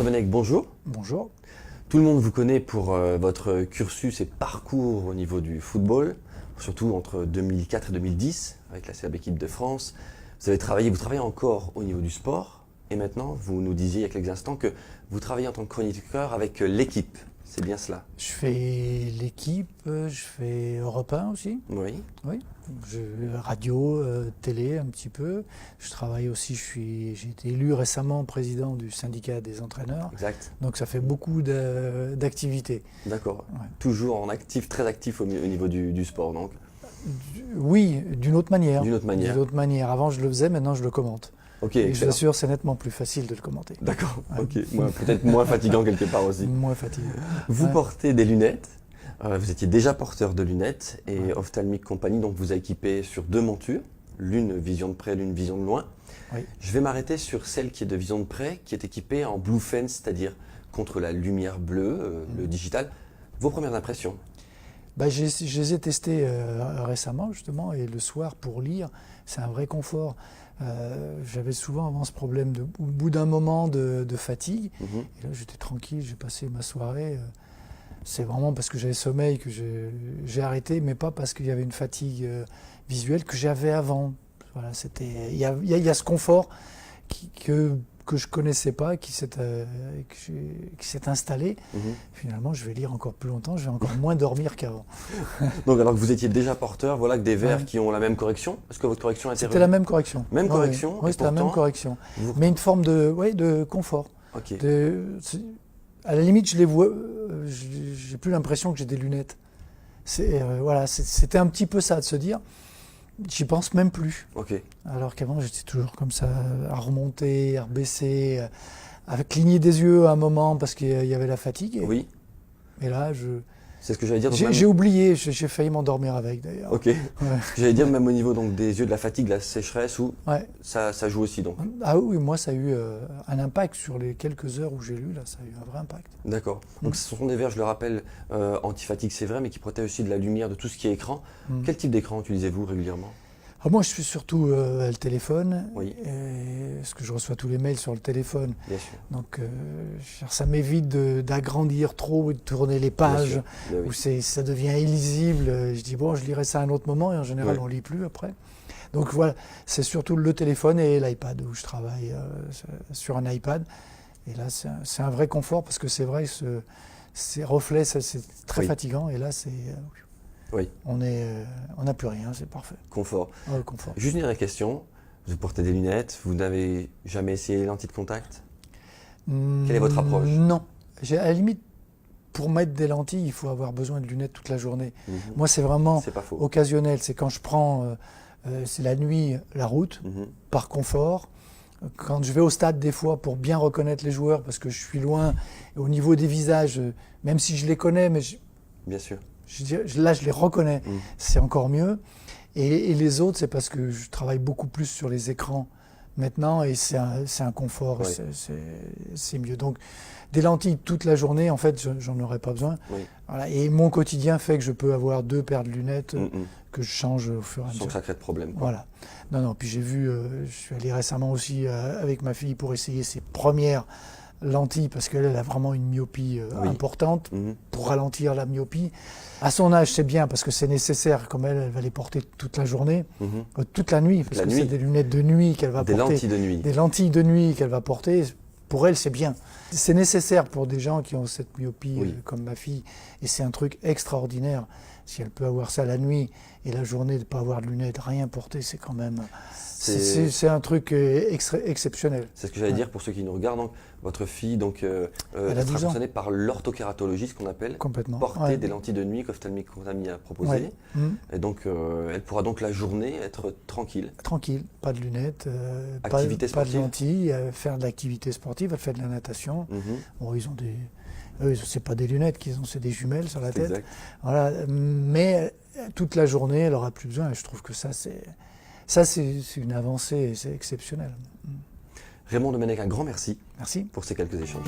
Domenech, bonjour. Bonjour. Tout le monde vous connaît pour votre cursus et parcours au niveau du football, surtout entre 2004 et 2010 avec la célèbre équipe de France. Vous travaillez encore au niveau du sport et maintenant vous nous disiez il y a quelques instants que vous travaillez en tant que chroniqueur avec l'équipe. C'est bien cela? Je fais l'équipe, je fais Europe 1 aussi. Oui. Oui. Radio, télé un petit peu. Je travaille aussi, j'ai été élu récemment président du syndicat des entraîneurs. Exact. Donc ça fait beaucoup d'activités. D'accord. Ouais. Toujours en actif, très actif au niveau du sport donc. Oui, d'une autre manière. D'une autre manière. D'une autre manière. Avant je le faisais, maintenant je le commente. Ok. Et je vous assure, c'est nettement plus facile de le commenter. D'accord. Ouais. Ok. Peut-être moins fatigant quelque part aussi. Moins fatigué. Vous Ouais. portez des lunettes. Vous étiez déjà porteur de lunettes et Ophthalmic Company donc vous a équipé sur 2 montures, l'une vision de près, l'une vision de loin. Oui. Je vais m'arrêter sur celle qui est de vision de près, qui est équipée en Blue Fence, c'est-à-dire contre la lumière bleue, le digital. Vos premières impressions? Je les ai testés récemment justement et le soir pour lire, c'est un vrai confort. J'avais souvent avant ce problème au bout d'un moment de fatigue. Et là j'étais tranquille, j'ai passé ma soirée. C'est vraiment parce que j'avais sommeil que j'ai arrêté, mais pas parce qu'il y avait une fatigue visuelle que j'avais avant. Voilà, il y a ce confort que je connaissais pas, qui s'est installé. Finalement, je vais lire encore plus longtemps, je vais encore moins dormir qu'avant. Donc alors que vous étiez déjà porteur, voilà que des verres qui ont la même correction. Est-ce que votre correction a été C'était la même correction. Même correction? Oui, c'était la même correction. Mais une forme de confort. Ok. À la limite, je les vois, j'ai plus l'impression que j'ai des lunettes. C'était un petit peu ça, de se dire, j'y pense même plus. Ok. Alors qu'avant, j'étais toujours comme ça, à remonter, à rebaisser, à cligner des yeux à un moment parce qu'il y avait la fatigue. Oui. Et là, c'est ce que j'allais dire. J'ai oublié, j'ai failli m'endormir avec d'ailleurs. Ok. Ouais. J'allais dire même au niveau donc, des yeux, de la fatigue, de la sécheresse, ça joue aussi donc. Ah oui, moi ça a eu un impact sur les quelques heures où j'ai lu, là, ça a eu un vrai impact. D'accord. Donc ce sont des verres, je le rappelle, anti-fatigue, c'est vrai, mais qui protègent aussi de la lumière, de tout ce qui est écran. Quel type d'écran utilisez-vous régulièrement? Moi, je suis surtout le téléphone, oui. Parce que je reçois tous les mails sur le téléphone. Bien sûr. Donc, ça m'évite d'agrandir trop et de tourner les pages où ça devient illisible. Je dis, bon, je lirai ça à un autre moment, et en général, on ne lit plus après. Donc voilà, c'est surtout le téléphone et l'iPad où je travaille sur un iPad. Et là, c'est un vrai confort parce que c'est vrai, ces reflets, c'est très fatigant. Et là, on n'a plus rien, c'est parfait. Confort. Confort. Juste une dernière question. Vous portez des lunettes, vous n'avez jamais essayé les lentilles de contact? Quelle est votre approche? Non. À la limite, pour mettre des lentilles, il faut avoir besoin de lunettes toute la journée. Moi, c'est vraiment occasionnel. C'est quand je prends, c'est la nuit, la route, par confort. Quand je vais au stade des fois pour bien reconnaître les joueurs, parce que je suis loin, et au niveau des visages, même si je les connais, mais bien sûr. Là, je les reconnais, c'est encore mieux. Et les autres, c'est parce que je travaille beaucoup plus sur les écrans maintenant et c'est un confort, c'est mieux. Donc, des lentilles toute la journée, en fait, j'en aurais pas besoin. Voilà. Et mon quotidien fait que je peux avoir 2 paires de lunettes que je change au fur et à mesure. Sans que ça crée de problème. Voilà. Non, puis j'ai vu, je suis allé récemment aussi avec ma fille pour essayer ses premières lentilles parce qu'elle a vraiment une myopie importante pour ralentir la myopie. À son âge, c'est bien parce que c'est nécessaire, comme elle va les porter toute la journée, toute la nuit, parce que c'est des lunettes de nuit qu'elle va porter. Des lentilles de nuit. Des lentilles de nuit qu'elle va porter. Pour elle, c'est bien. C'est nécessaire pour des gens qui ont cette myopie comme ma fille, et c'est un truc extraordinaire. Si elle peut avoir ça la nuit et la journée de ne pas avoir de lunettes, rien porter, c'est quand même... C'est un truc exceptionnel. C'est ce que j'allais dire pour ceux qui nous regardent. Donc, votre fille elle sera concernée par l'orthokératologie, ce qu'on appelle. Complètement. Porter des lentilles de nuit qu'Ophthalmic Company a proposé. Et donc, elle pourra donc la journée être tranquille. Tranquille, pas de lunettes, pas de lentilles, faire de l'activité sportive, elle fait de la natation. Bon, ils ont des... c'est pas des lunettes qu'ils ont, c'est des jumelles sur la tête. Exact. Voilà. Mais toute la journée, elle n'aura plus besoin. Et je trouve que ça, c'est une avancée, c'est exceptionnel. Raymond Domenech, un grand merci. Merci. Pour ces quelques échanges.